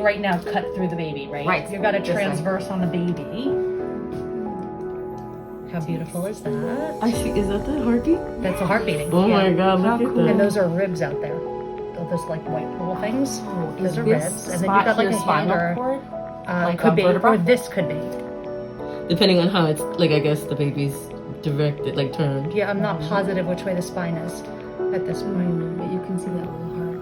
right now cut through the baby, right? Right. You've got a transverse on the baby. How beautiful is that? I see. Is that the heartbeat? That's a heart beating. Oh my God! How Look at cool. that. And those are ribs out there. Those like white little things. Those are This ribs. And then spot you've got like here a spinal hanger. cord? Like Could a be, vertebra? or this could be. Depending on how it's like, I guess the baby's directed, like turned. Yeah, I'm not positive which way the spine is at this point. But you can see that little heart.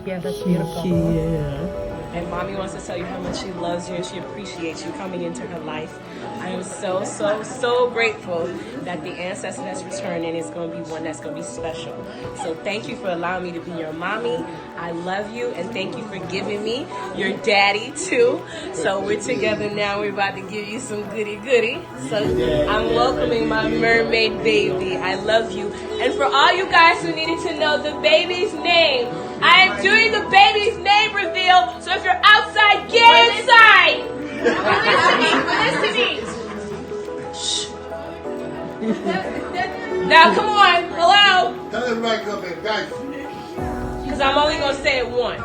Yeah, that's beautiful. Yeah. And mommy wants to tell you how much she loves you and she appreciates you coming into her life. I am so, so, so grateful that the ancestor that's returning is going to be one that's going to be special. So thank you for allowing me to be your mommy. I love you, and thank you for giving me your daddy too. So we're together now. We're about to give you some goody goody. So I'm welcoming my mermaid baby. I love you. And for all you guys who needed to know the baby's name, I am doing the baby's name reveal. So if you're outside, get inside. Listening. Shh. Now come on. Hello. Tell everybody come in, guys. Because I'm only going to say it once.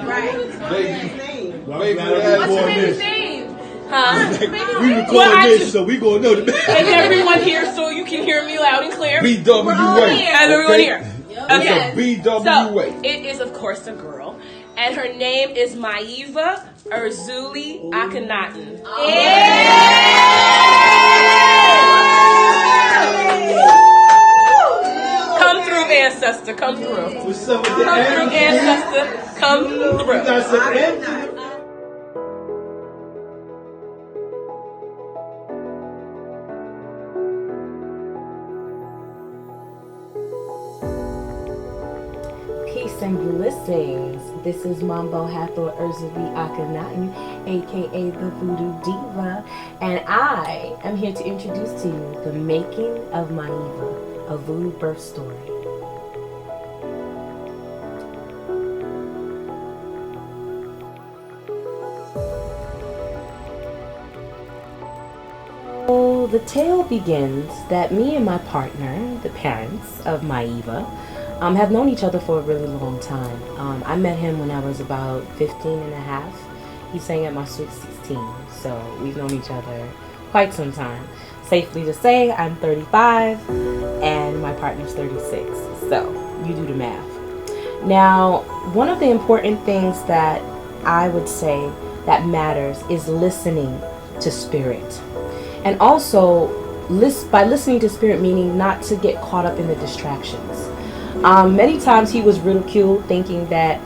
Right. Baby, What's the baby's name? Huh? we recording this, so we gonna know the And everyone here so you can hear me loud and clear. BWA. And everyone here. Okay. BWA. So, it is, of course, a girl. And her name is Maiva Erzuli Akhenaten. Come through, ancestor. Come through. What's up with the Come through, ancestor. Come through. We got some empty. Peace and blessings. This is Mambo Hathor erzulie Akhenaten, aka the Voodoo Diva, and I am here to introduce to you the making of Maiva, a voodoo birth story. So the tale begins that me and my partner, the parents of Maiva, have known each other for a really long time. I met him when I was about 15 and a half. He sang at my sweet 16, so we've known each other quite some time. Safely to say, I'm 35 and my partner's 36, so you do the math. Now, one of the important things that I would say that matters is listening to spirit. And also, by listening to spirit, meaning not to get caught up in the distractions. Many times he was ridiculed, thinking that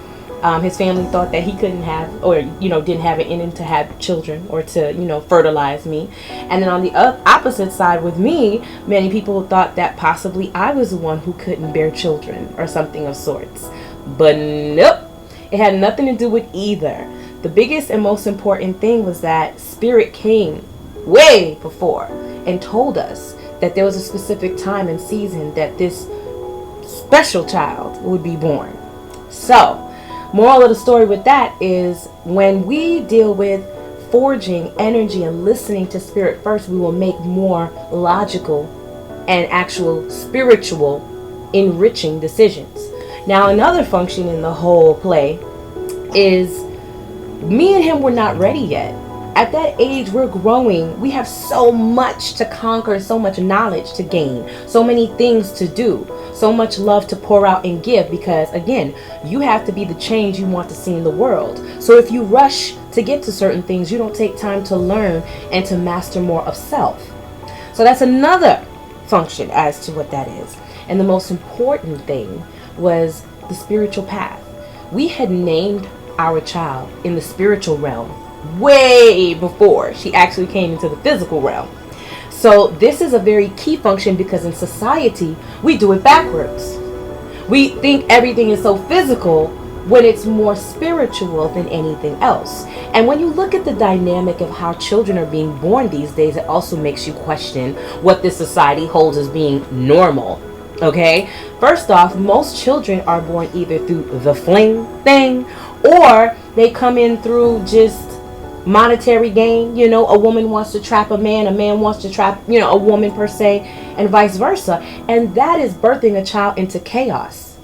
his family thought that he couldn't have, or didn't have it in him to have children or to fertilize me. And then on the opposite side with me, many people thought that possibly I was the one who couldn't bear children or something of sorts. But nope, it had nothing to do with either. The biggest and most important thing was that spirit came way before and told us that there was a specific time and season that this special child would be born. So, moral of the story with that is when we deal with forging energy and listening to spirit first, we will make more logical and actual spiritual enriching decisions. Now, another function in the whole play is me and him were not ready yet. At that age, we're growing. We have so much to conquer, so much knowledge to gain, so many things to do, so much love to pour out and give, because again, you have to be the change you want to see in the world. So if you rush to get to certain things, you don't take time to learn and to master more of self. So that's another function as to what that is. And the most important thing was the spiritual path. We had named our child in the spiritual realm way before she actually came into the physical realm. So this is a very key function, because in society we do it backwards. We think everything is so physical when it's more spiritual than anything else. And when you look at the dynamic of how children are being born these days, it also makes you question what this society holds as being normal. Okay, first off, most children are born either through the fling thing, or they come in through just monetary gain. A woman wants to trap a man wants to trap a woman per se, and vice versa. And that is birthing a child into chaos.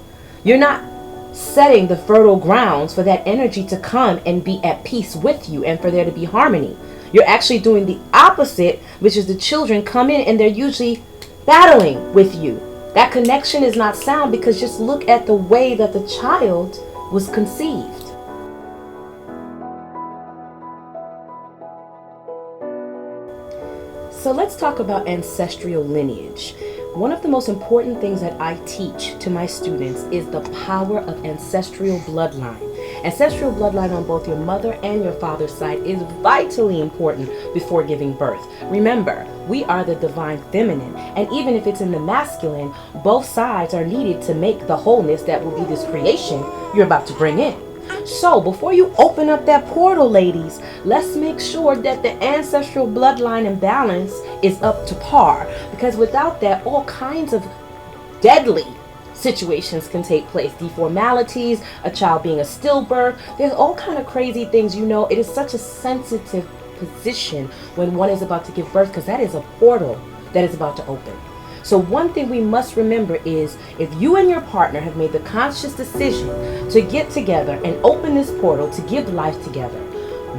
You're not setting the fertile grounds for that energy to come and be at peace with you and for there to be harmony. You're actually doing the opposite, which is the children come in and they're usually battling with you. That connection is not sound because just look at the way that the child was conceived. So let's talk about ancestral lineage. One of the most important things that I teach to my students is the power of ancestral bloodline. Ancestral bloodline on both your mother and your father's side is vitally important before giving birth. Remember, we are the divine feminine, and even if it's in the masculine, both sides are needed to make the wholeness that will be this creation you're about to bring in. So before you open up that portal, ladies, let's make sure that the ancestral bloodline and balance is up to par, because without that, all kinds of deadly situations can take place. Deformalities, a child being a stillbirth, there's all kind of crazy things. You know, it is such a sensitive position when one is about to give birth, because that is a portal that is about to open. So one thing we must remember is, if you and your partner have made the conscious decision to get together and open this portal to give life together,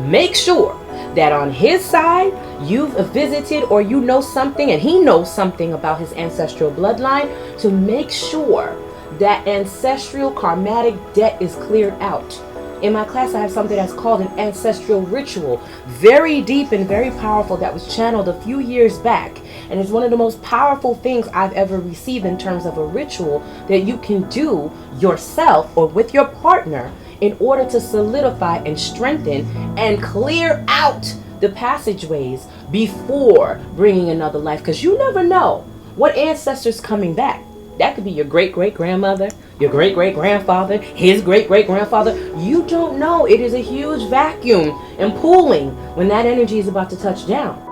make sure that on his side you've visited or you know something and he knows something about his ancestral bloodline, to make sure that ancestral karmatic debt is cleared out. In my class, I have something that's called an ancestral ritual, very deep and very powerful, that was channeled a few years back. And it's one of the most powerful things I've ever received in terms of a ritual that you can do yourself or with your partner in order to solidify and strengthen and clear out the passageways before bringing another life. Because you never know what ancestor's coming back. That could be your great-great-grandmother, your great-great-grandfather, his great-great-grandfather. You don't know. It is a huge vacuum and pooling when that energy is about to touch down.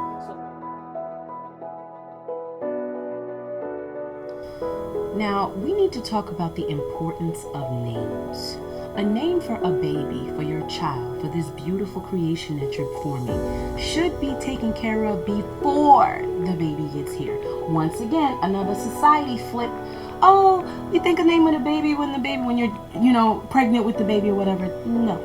Now, we need to talk about the importance of names. A name for a baby, for your child, for this beautiful creation that you're forming, should be taken care of before the baby gets here. Once again, another society flip. Oh, you think a name of the baby when you're, pregnant with the baby or whatever. No.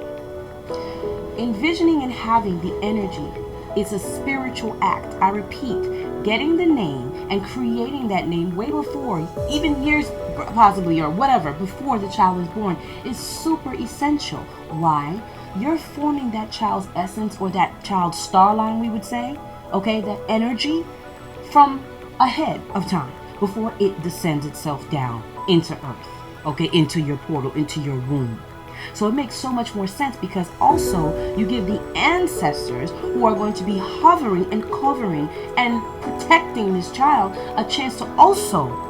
Envisioning and having the energy is a spiritual act. I repeat, getting the name and creating that name way before, even years possibly or whatever, before the child is born, is super essential. Why? You're forming that child's essence, or that child's star line, we would say, okay, that energy from ahead of time, before it descends itself down into earth, okay, into your portal, into your womb. So it makes so much more sense, because also you give the ancestors who are going to be hovering and covering and protecting this child a chance to also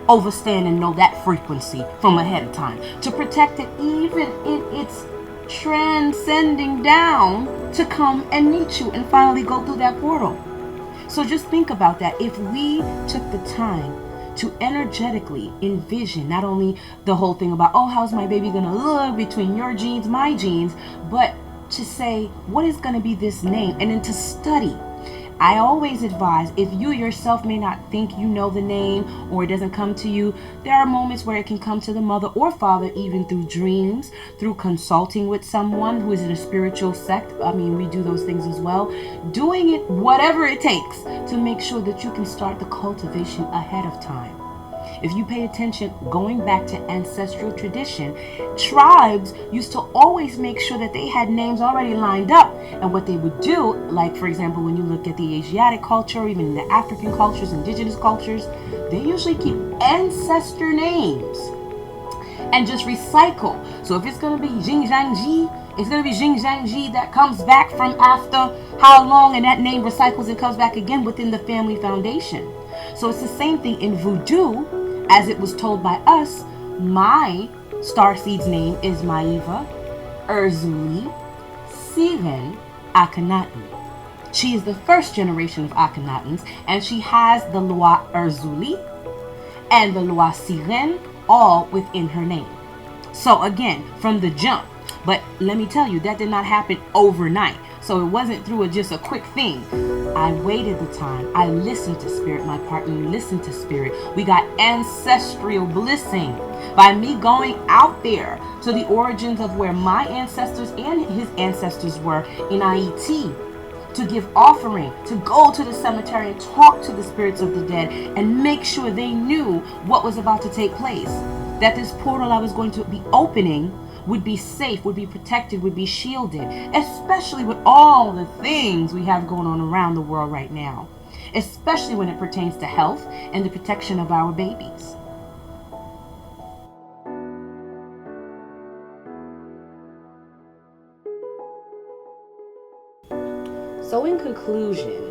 overstand and know that frequency from ahead of time, to protect it even in its transcending down to come and meet you and finally go through that portal. So just think about that. If we took the time to energetically envision not only the whole thing about, oh, how's my baby gonna look between your genes, my genes, but to say, what is gonna be this name? And then to study. I always advise, if you yourself may not think you know the name, or it doesn't come to you, there are moments where it can come to the mother or father, even through dreams, through consulting with someone who is in a spiritual sect. I mean, we do those things as well. Doing it, whatever it takes, to make sure that you can start the cultivation ahead of time. If you pay attention, going back to ancestral tradition, tribes used to always make sure that they had names already lined up. And what they would do, like for example, when you look at the Asiatic culture, even in the African cultures, indigenous cultures, they usually keep ancestor names and just recycle. So if it's going to be Jing Zhang Ji, it's going to be Jing Zhang Ji that comes back from after how long, and that name recycles and comes back again within the family foundation. So it's the same thing in voodoo. As it was told by us, my starseed's name is Maiva Erzuli Siren Akhenaten. She is the first generation of Akhenatens, and she has the Loi Erzuli and the Loi Siren all within her name. So again, from the jump, But let me tell you, that did not happen overnight. So it wasn't through just a quick thing. I waited the time. I listened to spirit. My partner listened to spirit. We got ancestral blessing by me going out there to the origins of where my ancestors and his ancestors were in IET, to give offering, to go to the cemetery and talk to the spirits of the dead and make sure they knew what was about to take place. That this portal I was going to be opening would be safe, would be protected, would be shielded, especially with all the things we have going on around the world right now, especially when it pertains to health and the protection of our babies. So in conclusion,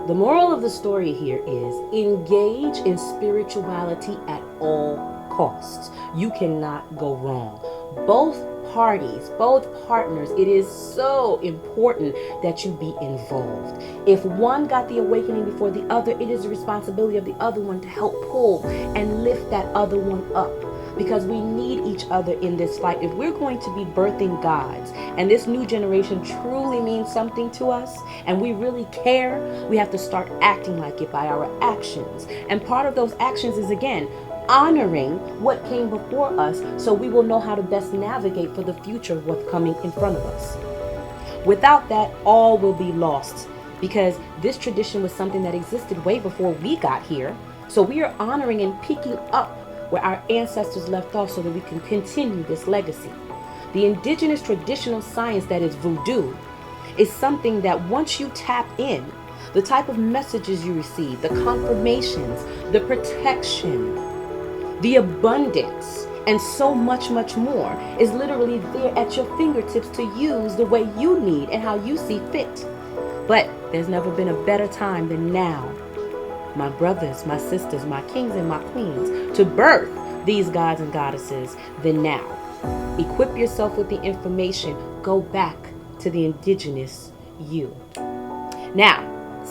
the moral of the story here is engage in spirituality at all costs. You cannot go wrong. Both parties, both partners, it is so important that you be involved. If one got the awakening before the other, it is the responsibility of the other one to help pull and lift that other one up, because we need each other in this fight. If we're going to be birthing gods and this new generation truly means something to us and we really care, we have to start acting like it by our actions. And part of those actions is, again, honoring what came before us, so we will know how to best navigate for the future of what's coming in front of us. Without that, all will be lost, because this tradition was something that existed way before we got here. So we are honoring and picking up where our ancestors left off so that we can continue this legacy. The indigenous traditional science that is voodoo is something that once you tap in, the type of messages you receive, the confirmations, the protection, the abundance, and so much, much more is literally there at your fingertips to use the way you need and how you see fit. But there's never been a better time than now, my brothers, my sisters, my kings and my queens, to birth these gods and goddesses than now. Equip yourself with the information. Go back to the indigenous you. Now,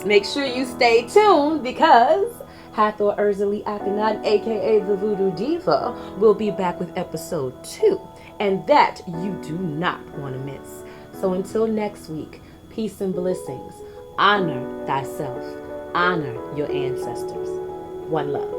make sure you stay tuned, because Hathor erzulie Akhenaten, aka the Voodoo Diva, will be back with episode 2, and that you do not want to miss. So until next week, peace and blessings. Honor thyself. Honor your ancestors. One love.